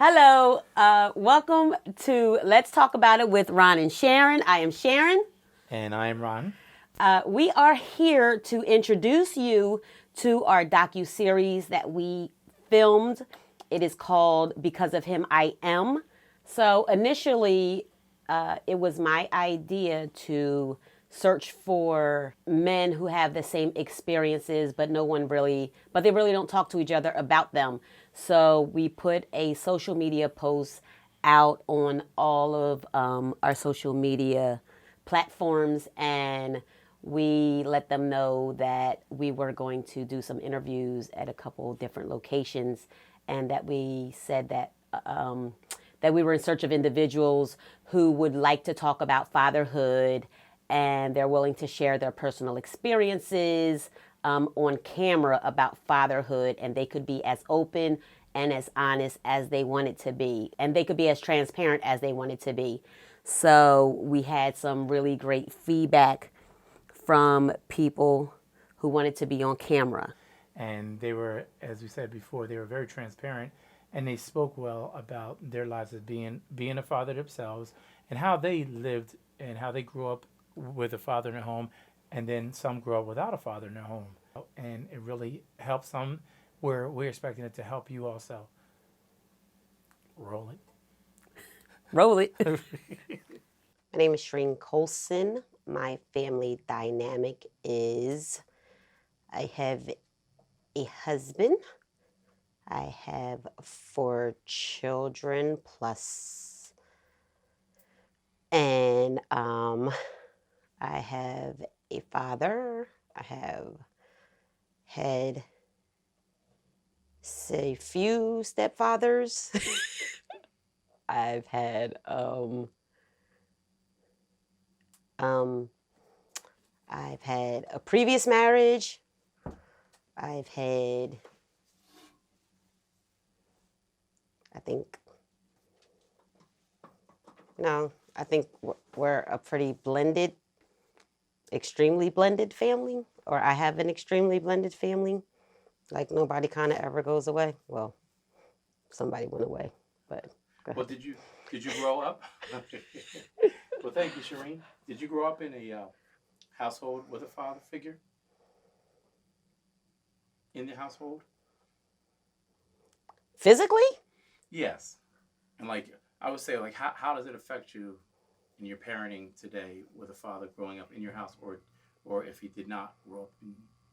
Hello, welcome to Let's Talk About It with Ron and Sharen. I am Sharen. And I am Ron. We are here to introduce you to our docu-series that we filmed. It is called Because of Him, I Am. So initially, it was my idea to search for men who have the same experiences, but they really don't talk to each other about them. So we put a social media post out on all of our social media platforms, and we let them know that we were going to do some interviews at a couple different locations, and that we said that we were in search of individuals who would like to talk about fatherhood, and they're willing to share their personal experiences on camera about fatherhood, and they could be as open and as honest as they wanted to be, and they could be as transparent as they wanted to be. So we had some really great feedback from people who wanted to be on camera. And they were, as we said before, they were very transparent, and they spoke well about their lives as being a father themselves, and how they lived and how they grew up with a father in their home, and then some grew up without a father in their home. And it really helped some. We're expecting it to help you also. Roll it. Roll it. My name is Sharen Colson. My family dynamic is I have a husband. I have 4 children plus, and I have a father. I have had a few stepfathers. I've had I've had a previous marriage. I've had, I think we're a pretty blended, extremely blended family, or I have an extremely blended family. Like nobody kind of ever goes away. Well, somebody went away, but go ahead. Well, did you grow up? Well, thank you, Sharene. Did you grow up in a household with a father figure in the household? Physically? Yes. And I would say, how does it affect you in your parenting today with a father growing up in your house, or if he did not grow up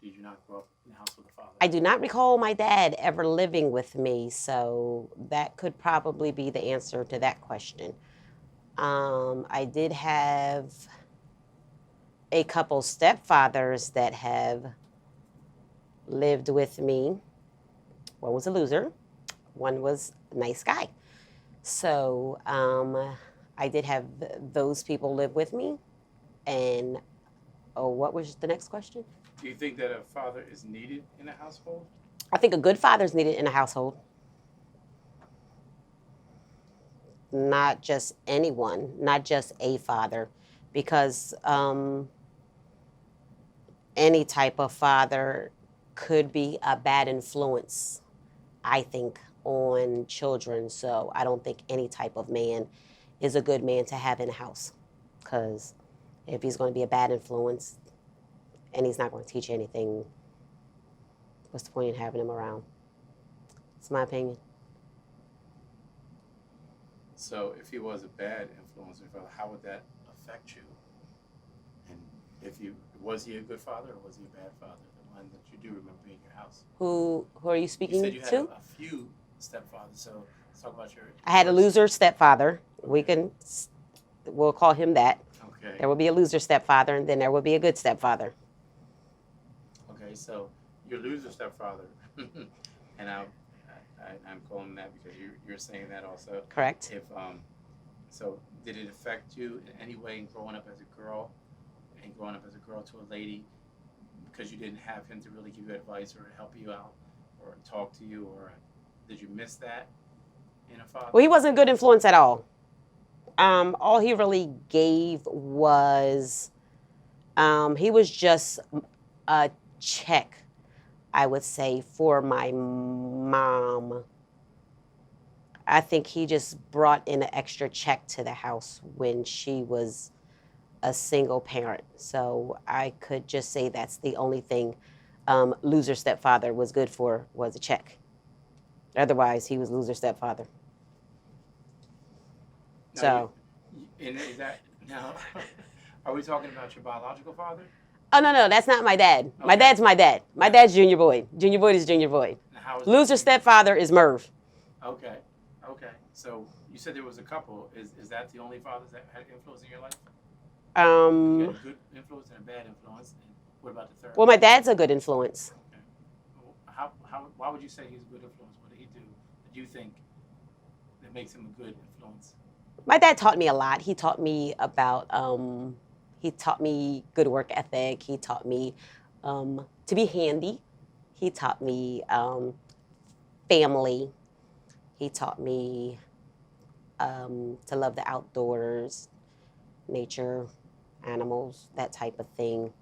did you not grow up in the house with a father? I do not recall my dad ever living with me, so that could probably be the answer to that question. I did have a couple stepfathers that have lived with me. One was a loser, one was a nice guy. So I did have those people live with me. And what was the next question? Do you think that a father is needed in a household? I think a good father is needed in a household. Not just anyone, not just a father, because any type of father could be a bad influence, I think, on children. So I don't think any type of man is a good man to have in a house, because if he's going to be a bad influence and he's not going to teach you anything, what's the point in having him around? It's my opinion. So if he was a bad influence, how would that affect you? And was he a good father or was he a bad father? The one that you do remember being in your house. Who are you speaking to? You said you had a few stepfathers, so let's talk about your... I had a loser stepfather. Okay. We'll call him that. Okay. There will be a loser stepfather, and then there will be a good stepfather. Okay, so your loser stepfather, and I'm calling him that because you're saying that also. Correct. So did it affect you in any way in growing up as a girl, to a lady, because you didn't have him to really give you advice or help you out or talk to you, or did you miss that in a father? Well, he wasn't a good influence at all. All he really gave was, he was just a check, I would say, for my mom. I think he just brought in an extra check to the house when she was a single parent. So I could just say that's the only thing loser stepfather was good for, was a check. Otherwise, he was loser stepfather. Now, So, and is that now? Are we talking about your biological father? oh no, that's not my dad. My Okay. dad's my dad. My dad's Junior Boyd. Junior Boyd is Junior Boyd. Now, how is Loser stepfather is Merv. Okay, okay. So you said there was a couple. Is that the only fathers that had influence in your life? You had a good influence and a bad influence. And what about the third? Well, my dad's a good influence. Okay. Why would you say he's a good influence? What did he do that you think that makes him a good influence? My dad taught me a lot. He taught me about, he taught me good work ethic. He taught me to be handy. He taught me family. He taught me to love the outdoors, nature, animals, that type of thing.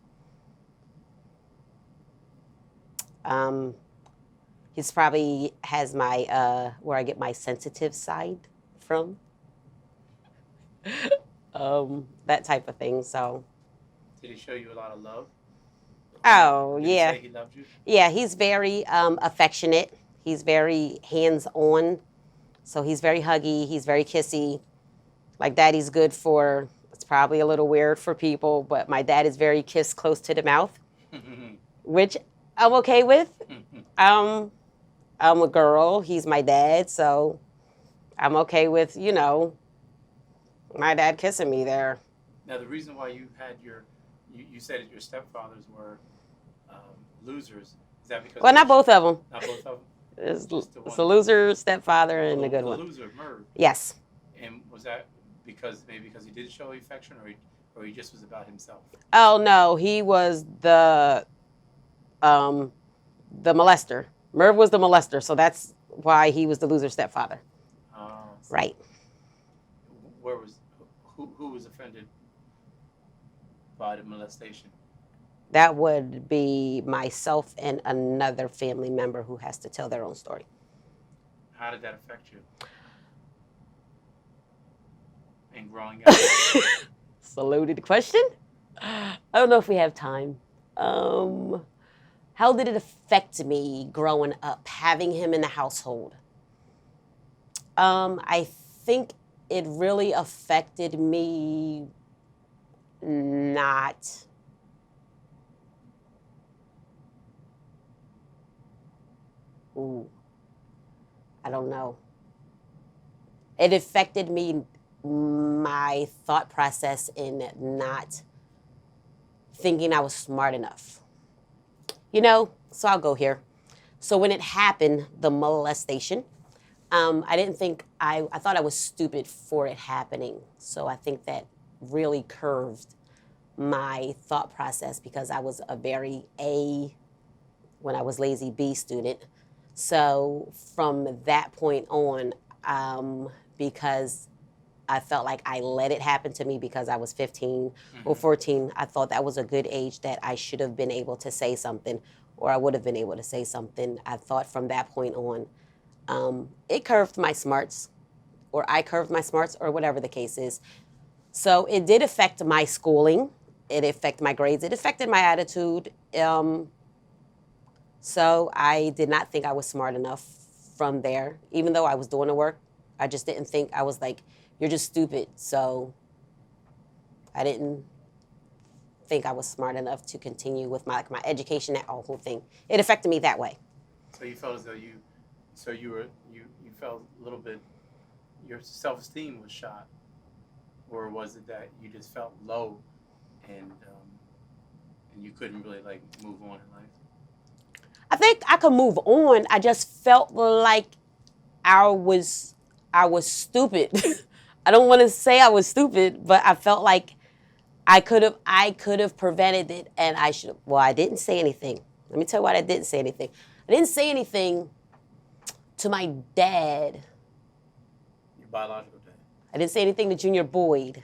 He's probably has my, where I get my sensitive side from. That type of thing. So. Did he show you a lot of love? Oh, Did yeah. He say he loved you? Yeah, he's very affectionate. He's very hands-on. So he's very huggy. He's very kissy. Like daddy's good for, it's probably a little weird for people, but my dad is very kiss close to the mouth, which I'm okay with. I'm a girl. He's my dad, so I'm okay with, my dad kissing me there. Now, the reason why you had you said that your stepfathers were losers, is that because... Well, not both of them. Not both of them? It's a loser stepfather and a good one. The loser, Merv. Yes. And was that because he didn't show you affection, or he just was about himself? Oh no, he was the molester. Merv was the molester, so that's why he was the loser stepfather. Oh. Right. Who was offended by the molestation? That would be myself and another family member who has to tell their own story. How did that affect you? And growing up? It's a loaded question. I don't know if we have time. How did it affect me growing up, having him in the household? I think it really affected me not... Ooh, I don't know. It affected me, my thought process in not thinking I was smart enough. So I'll go here. So when it happened, the molestation, I didn't think, I thought I was stupid for it happening. So I think that really curved my thought process because I was a very A, when I was lazy B student. So from that point on, because I felt like I let it happen to me because I was 15 or 14, I thought that was a good age that I should have been able to say something, or I would have been able to say something. I thought from that point on, it curved my smarts, or I curved my smarts, or whatever the case is. So it did affect my schooling. It affected my grades. It affected my attitude. So I did not think I was smart enough from there. Even though I was doing the work, I just didn't think, I was like, you're just stupid. So I didn't think I was smart enough to continue with my education, that whole thing. It affected me that way. So you felt as though you felt a little bit, your self-esteem was shot, or was it that you just felt low and you couldn't really move on in life? I think I could move on. I just felt like I was stupid. I don't want to say I was stupid, but I felt like I could have prevented it, and I should have. Well, I didn't say anything. Let me tell you why I didn't say anything. I didn't say anything to my dad. Your biological dad. I didn't say anything to Junior Boyd,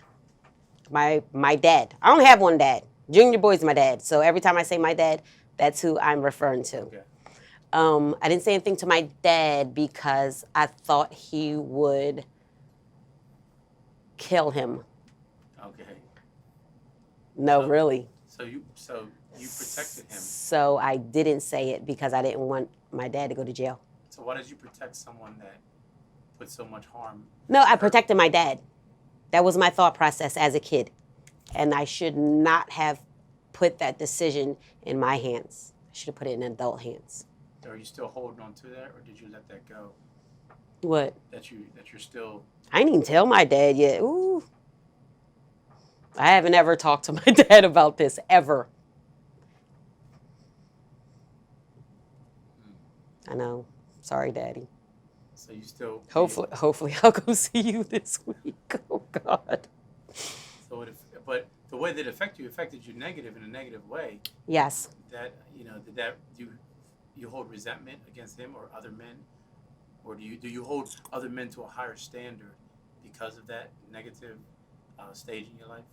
my dad. I only have one dad. Junior Boyd's my dad. So every time I say my dad, that's who I'm referring to. Okay. I didn't say anything to my dad because I thought he would kill him. Okay. No, So- really. So you protected him. So I didn't say it because I didn't want my dad to go to jail. So why did you protect someone that put so much harm? No, I protected my dad. That was my thought process as a kid. And I should not have put that decision in my hands. I should have put it in adult hands. Are you still holding on to that, or did you let that go? What? That you're still. I didn't even tell my dad yet. Ooh. I haven't ever talked to my dad about this, ever. I know. Sorry, Daddy. So you still. Hopefully I'll go see you this week. Oh, God. So but the way that it affected you negative in a negative way. Yes. That, did that you hold resentment against him or other men? Or do you hold other men to a higher standard because of that negative stage in your life?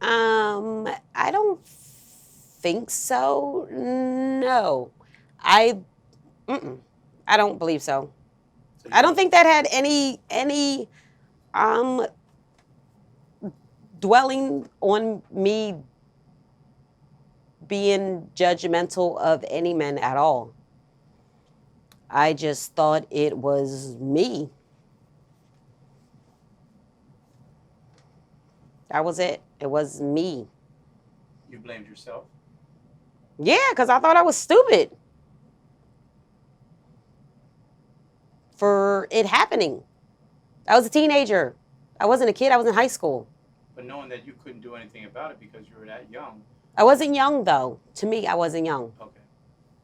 I don't think so. No. I don't believe so. So I don't think that had any dwelling on me being judgmental of any men at all. I just thought it was me. That was it. It was me. You blamed yourself? Yeah, because I thought I was stupid for it happening. I was a teenager. I wasn't a kid. I was in high school. But knowing that you couldn't do anything about it because you were that young. I wasn't young, though. To me, I wasn't young. Okay.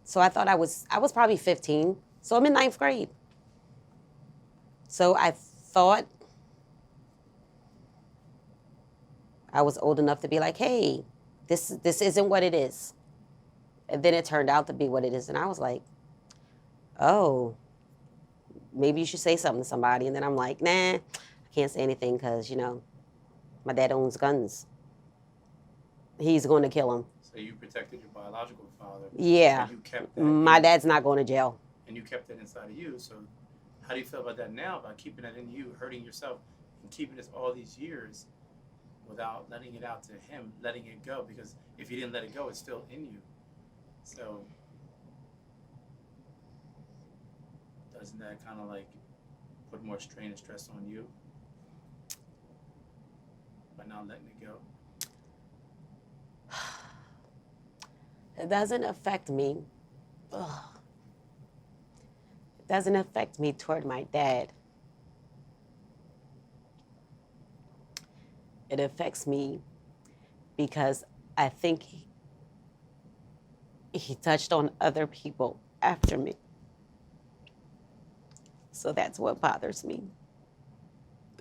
So I thought I was probably 15. So I'm in 9th grade. So I thought I was old enough to be like, hey, this isn't what it is. And then it turned out to be what it is. And I was like, oh, maybe you should say something to somebody. And then I'm like, nah, I can't say anything because, my dad owns guns. He's going to kill him. So you protected your biological father. Yeah. And you kept that my dad's not going to jail. And you kept that inside of you. So how do you feel about that now, about keeping that in you, hurting yourself, and keeping this all these years without letting it out to him, letting it go? Because if you didn't let it go, it's still in you. So doesn't that kind of like put more strain and stress on you by not letting it go? It doesn't affect me. Ugh. It doesn't affect me toward my dad. It affects me because I think he touched on other people after me. So that's what bothers me.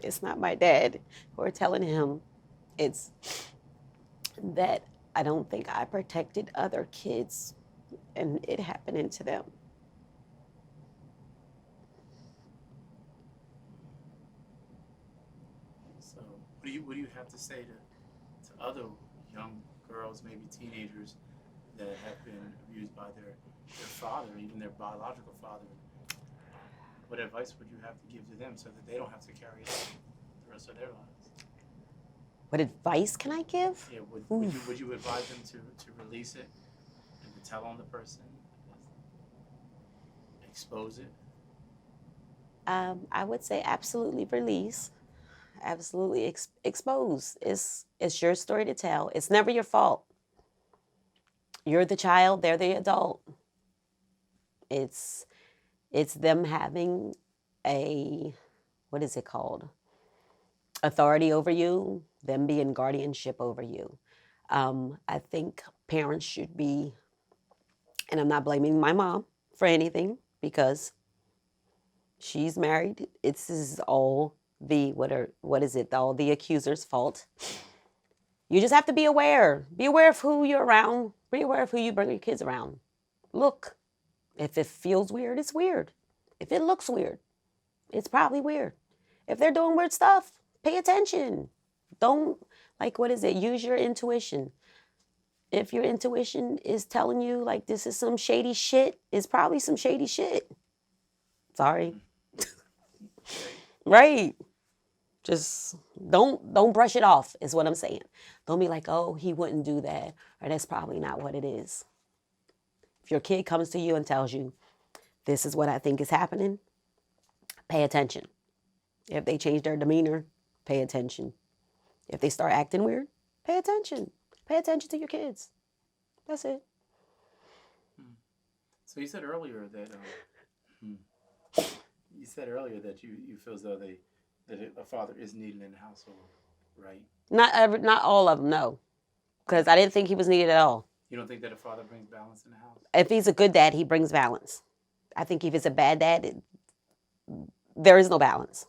It's not my dad or telling him. It's that I don't think I protected other kids and it happening to them. So what do you have to say to other young girls, maybe teenagers, that have been abused by their father, even their biological father? What advice would you have to give to them so that they don't have to carry it on the rest of their lives? What advice can I give? Yeah, would you advise them to release it and to tell on the person, expose it? I would say absolutely release, absolutely expose. It's your story to tell. It's never your fault. You're the child, they're the adult. It's them having a, what is it called? Authority over you, them being guardianship over you. I think parents should be, and I'm not blaming my mom for anything because she's married. This is all the, all the accuser's fault. You just have to be aware. Be aware of who you're around. Be aware of who you bring your kids around. Look, if it feels weird, it's weird. If it looks weird, it's probably weird. If they're doing weird stuff, pay attention. Don't, use your intuition. If your intuition is telling you like this is some shady shit, it's probably some shady shit. Sorry. Right. Just don't brush it off is what I'm saying. Don't be like, oh, he wouldn't do that, or that's probably not what it is. If your kid comes to you and tells you, this is what I think is happening, pay attention. If they change their demeanor, pay attention. If they start acting weird, pay attention. Pay attention to your kids. That's it. So you said earlier that you feel as though that a father is needed in the household, right? Not all of them, no, because I didn't think he was needed at all. You don't think that a father brings balance in the house? If he's a good dad, he brings balance. I think if he's a bad dad, there is no balance.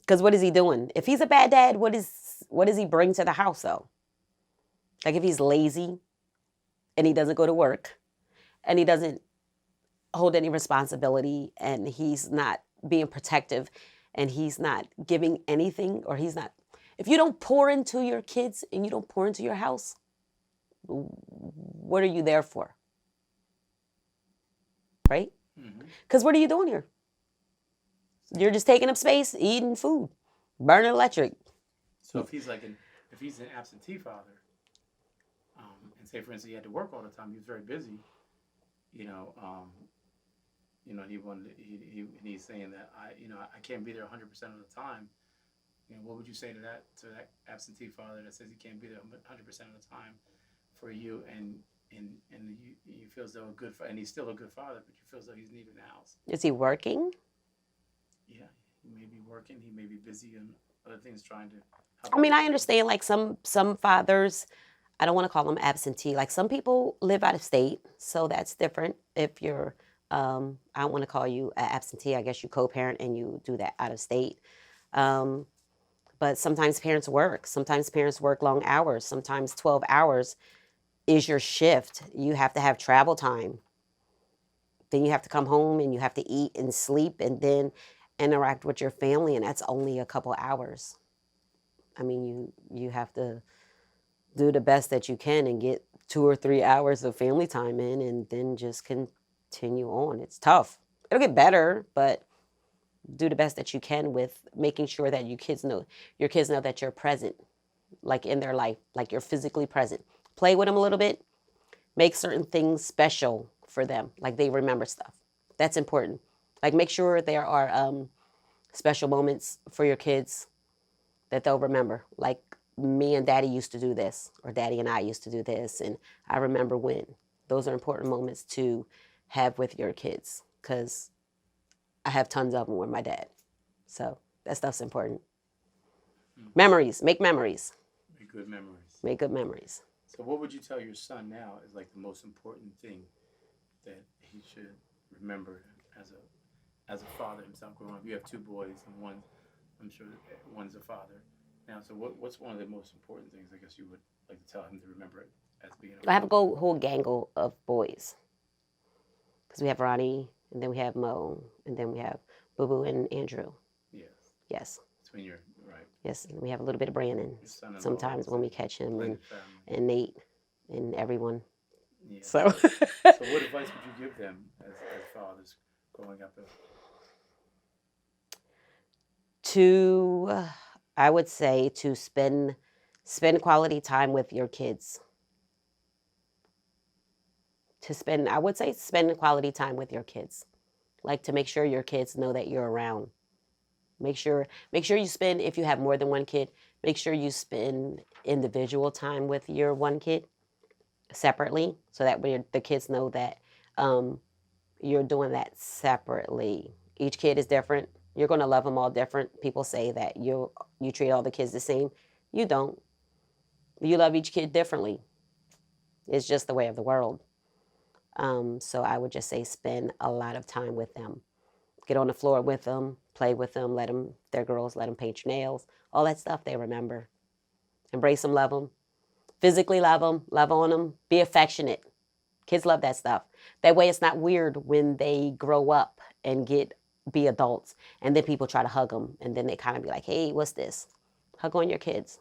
Because what is he doing? If he's a bad dad, what does he bring to the house though? Like if he's lazy and he doesn't go to work and he doesn't hold any responsibility and he's not being protective and he's not giving anything, or he's not, if you don't pour into your kids and you don't pour into your house, what are you there for? Right? Because what are you doing here? You're just taking up space, eating food, burning electric. So if he's an absentee father, and say for instance he had to work all the time, he was very busy, and he's saying that I can't be there 100% of the time. What would you say to that absentee father that says he can't be there 100% of the time for you, and you feel as though and he's still a good father, but you feel as though he's needed in the house? Is he working? Yeah, he may be working. He may be busy and other things trying to help. I mean, I understand like some fathers, I don't want to call them absentee. Like some people live out of state, so that's different. If you're, I don't want to call you an absentee. I guess you co-parent and you do that out of state. But sometimes parents work. Sometimes parents work long hours. Sometimes 12 hours is your shift. You have to have travel time. Then you have to come home and you have to eat and sleep and then interact with your family, and that's only a couple hours. I mean, you have to do the best that you can and get 2 or 3 hours of family time in and then just continue on. It's tough. It'll get better, but do the best that you can with making sure that your kids know that you're present, like in their life, like you're physically present. Play with them a little bit. Make certain things special for them, like they remember stuff. That's important. Like make sure there are special moments for your kids that they'll remember. Like me and daddy used to do this, or daddy and I used to do this, and I remember when. Those are important moments to have with your kids, because I have tons of them with my dad. So that stuff's important. Memories. Make memories. Make good memories. Make good memories. So what would you tell your son now is like the most important thing that he should remember as a father himself growing up? You have 2 boys, and one, I'm sure one's a father now. So what's one of the most important things I guess you would like to tell him to remember as being a father? I have a whole gang of boys, because we have Ronnie, and then we have Mo, and then we have Boo Boo and Andrew. Yes. Yes. Between your right. Yes, and we have a little bit of Brandon sometimes when we catch him, and Nate and everyone. Yeah. So what advice would you give them as fathers growing up? I would say to spend quality time with your kids. I would say spend quality time with your kids. Like to make sure your kids know that you're around. Make sure you spend, if you have more than one kid, make sure you spend individual time with your one kid separately, so that way the kids know that you're doing that separately. Each kid is different. You're going to love them all different. People say that you treat all the kids the same. You don't. You love each kid differently. It's just the way of the world. So I would just say spend a lot of time with them. Get on the floor with them, play with them, they're girls, let them paint your nails, all that stuff they remember. Embrace them, love them. Physically love them, love on them, be affectionate. Kids love that stuff. That way it's not weird when they grow up and be adults, and then people try to hug them, and then they kind of be like, hey, what's this? Hug on your kids.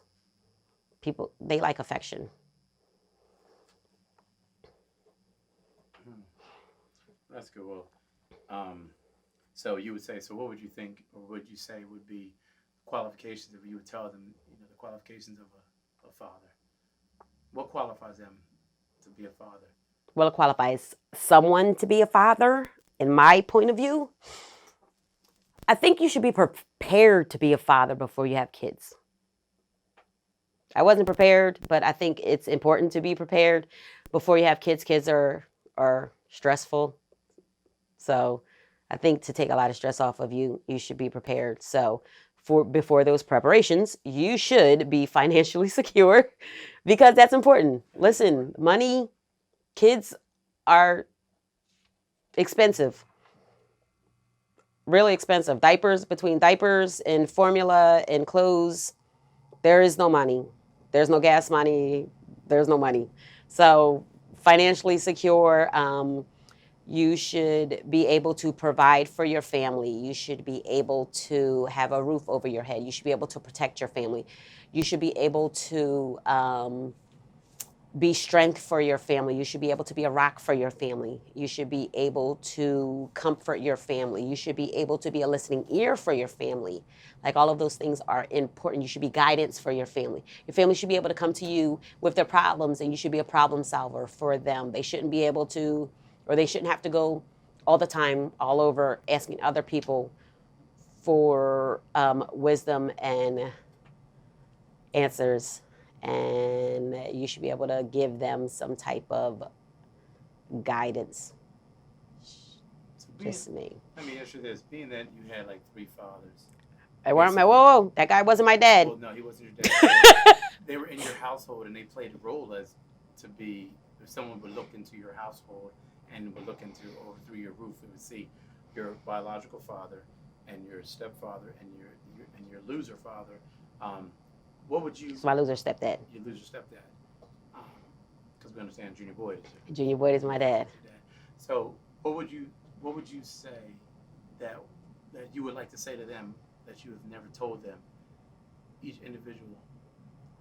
People, they like affection. That's good. Well, so you would say. So what would you think, or would you say would be qualifications if you would tell them, the qualifications of a father? What qualifies them to be a father? Well, it qualifies someone to be a father, in my point of view. I think you should be prepared to be a father before you have kids. I wasn't prepared, but I think it's important to be prepared before you have kids. Kids are stressful. So I think to take a lot of stress off of you, you should be prepared. So before those preparations, you should be financially secure because that's important. Listen, money, kids are expensive. Really expensive. Between diapers and formula and clothes, there is no money. There's no gas money. There's no money. So financially secure. You should be able to provide for your family. You should be able to have a roof over your head. You should be able to protect your family. You should be able to be strength for your family. You should be able to be a rock for your family. You should be able to comfort your family. You should be able to be a listening ear for your family. Like all of those things are important. You should be guidance for your family. Your family should be able to come to you with their problems and you should be a problem solver for them. They shouldn't be able to, or they shouldn't have to go all the time, all over asking other people for wisdom and answers. And you should be able to give them some type of guidance. Just me. Let me ask you this: being that you had like 3 fathers, I weren't my whoa, that guy wasn't my dad. Well, no, he wasn't your dad. They were in your household, and they played a role as to be. If someone would look into your household and would look into or through your roof, it would see your biological father and your stepfather and your loser father. What would you? So my loser stepdad. Your loser stepdad. Because we understand Junior Boyd. Junior Boyd is my dad. So what would you say that you would like to say to them that you have never told them? Each individual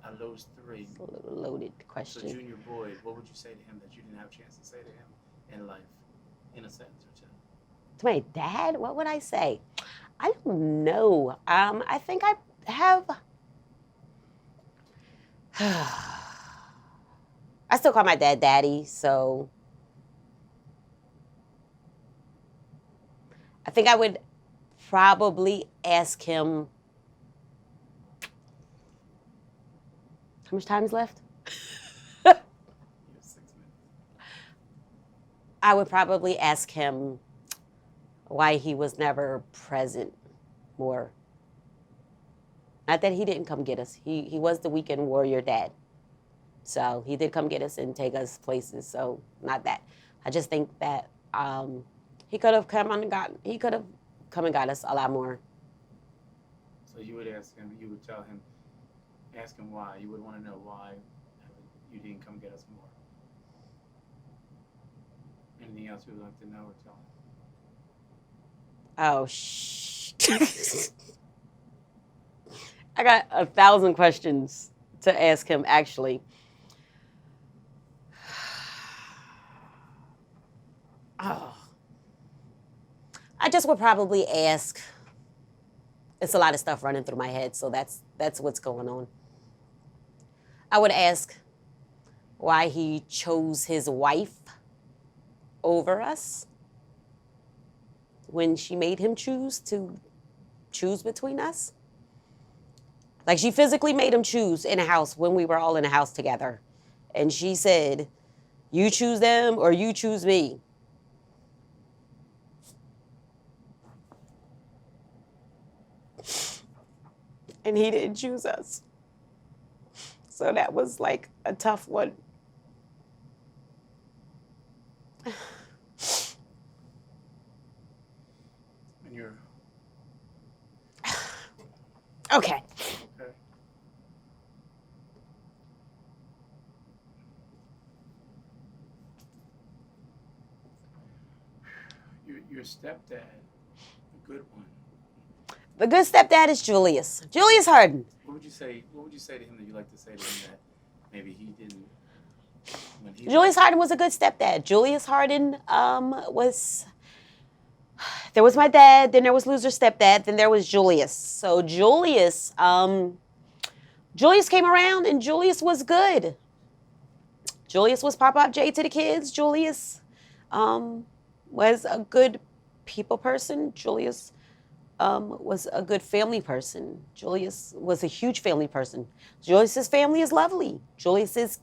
out of those 3. It's a little loaded question. So Junior Boyd, what would you say to him that you didn't have a chance to say to him in life, in a sentence or 2? To my dad, what would I say? I don't know. I think I have. I still call my dad daddy, so I think I would probably ask him how much time is left? You have 6 minutes. I would probably ask him why he was never present more. Not that he didn't come get us. He was the weekend warrior dad. So he did come get us and take us places. So not that. I just think that he could have come and got us a lot more. So you would ask him, you would tell him, ask him why. You would want to know why you didn't come get us more. Anything else you would like to know or tell him? Oh, I got 1,000 questions to ask him, actually. Oh. I just would probably ask. It's a lot of stuff running through my head, so that's what's going on. I would ask why he chose his wife over us when she made him choose between us. Like, she physically made him choose in a house when we were all in a house together. And she said, you choose them or you choose me. And he didn't choose us. So that was like a tough one. And you're... Okay. Your stepdad, a good one. The good stepdad is Julius. Julius Harden. What would you say to him that you like to say to him that maybe he didn't when he Julius Harden was a good stepdad. Julius Harden was. There was my dad, then there was loser stepdad, then there was Julius. So Julius came around and Julius was good. Julius was Pop-Up J to the kids. Julius was a good people person. Julius was a good family person. Julius was a huge family person. Julius's family is lovely. Julius's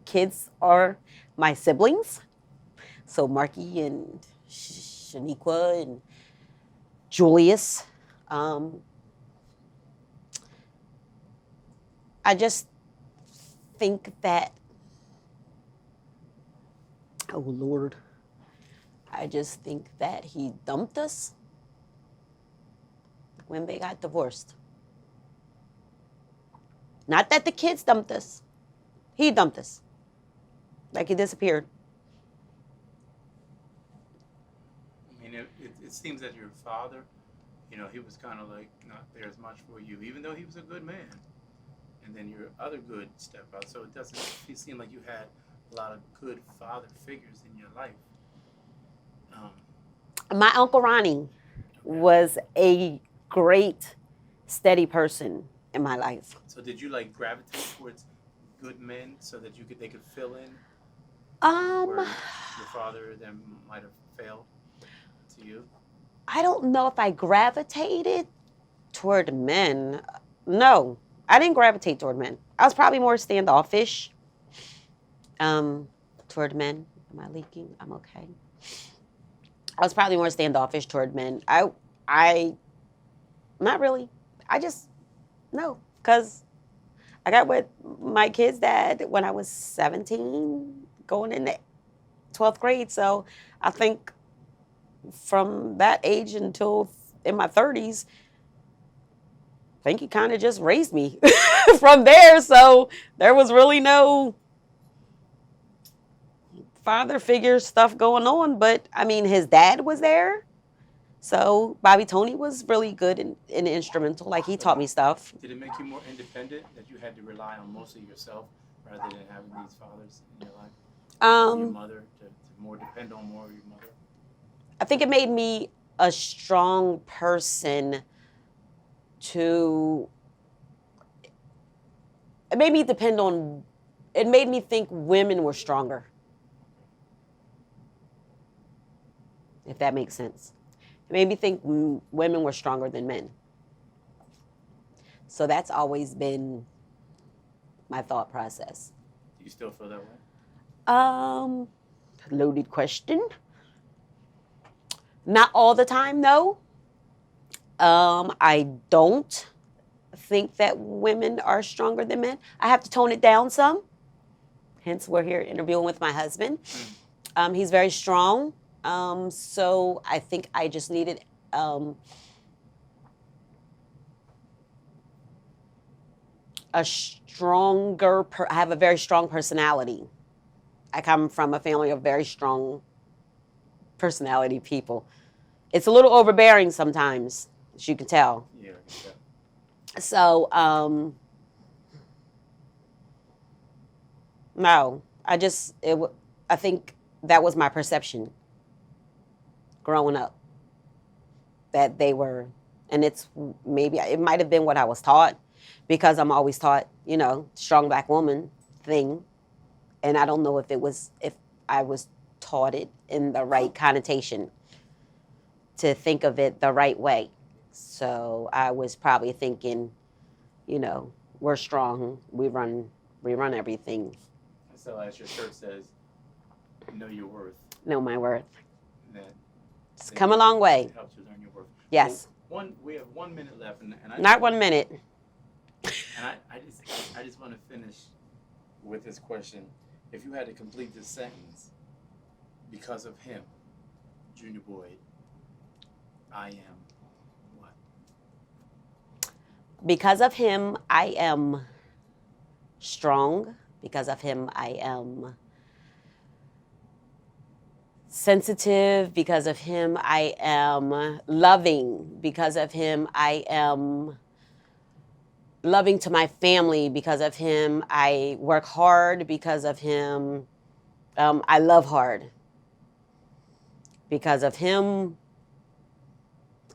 kids are my siblings. So Marky and Shaniqua and Julius. I just think that, oh Lord, I just think that he dumped us when they got divorced. Not that the kids dumped us. He dumped us. Like he disappeared. I mean, it seems that your father, he was kind of like not there as much for you, even though he was a good man. And then your other good step out. So it seemed like you had a lot of good father figures in your life. My Uncle Ronnie was a great, steady person in my life. So did you like gravitate towards good men so that they could fill in where your father then might have failed to you? I don't know if I gravitated toward men. No, I didn't gravitate toward men. I was probably more standoffish toward men. Am I leaking? I'm okay. I was probably more standoffish toward men. I not really. I just, no, because I got with my kid's dad when I was 17, going into 12th grade. So I think from that age until in my 30s, I think he kind of just raised me from there. So there was really no father figure stuff going on. But I mean, his dad was there. So Bobby Tony was really good and instrumental. Like he taught me stuff. Did it make you more independent that you had to rely on mostly yourself rather than having these fathers in your life? Your mother to more depend on more of your mother? I think it made me a strong person it made me it made me think women were stronger. If that makes sense. It made me think women were stronger than men. So that's always been my thought process. Do you still feel that way? Loaded question. Not all the time, no. I don't think that women are stronger than men. I have to tone it down some. Hence, we're here interviewing with my husband. He's very strong. So I think I just needed a stronger, I have a very strong personality. I come from a family of very strong personality people. It's a little overbearing sometimes, as you can tell. Yeah, I can tell. So, no, I think that was my perception growing up, that they were, and it might have been what I was taught, because I'm always taught, strong black woman thing. And I don't know if I was taught it in the right connotation to think of it the right way. So I was probably thinking, we're strong, we run everything. So as your shirt says, know your worth. Know my worth. It's That come a long way. It helps you learn your worth. Yes. So we have 1 minute left, and Not 1 minute. And I just want to finish with this question. If you had to complete this sentence, because of him, Junior Boyd, I am what? Because of him, I am strong. Because of him, I am sensitive. Because of him, I am loving. Because of him, I am loving to my family. Because of him, I work hard. Because of him, I love hard. Because of him,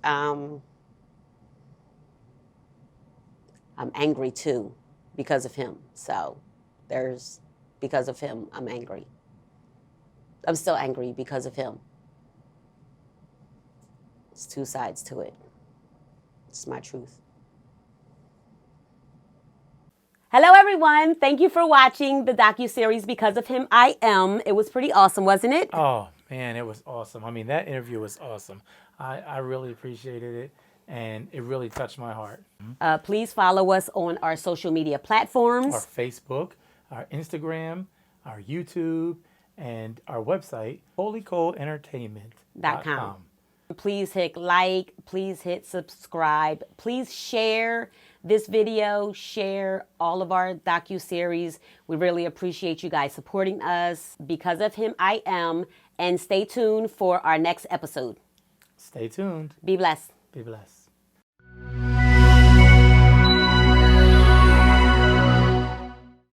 I'm angry too. Because of him. So because of him, I'm angry. I'm still angry because of him. It's two sides to it. It's my truth. Hello, everyone. Thank you for watching the docu-series Because of Him, I Am. It was pretty awesome, wasn't it? Oh, man, it was awesome. I mean, that interview was awesome. I really appreciated it, and it really touched my heart. Please follow us on our social media platforms. Our Facebook, our Instagram, our YouTube, and our website, COLEYCOLEentertainment.com. Please hit like, please hit subscribe, please share this video, share all of our docu-series. We really appreciate you guys supporting us. Because of Him, I Am. And stay tuned for our next episode. Stay tuned. Be blessed. Be blessed.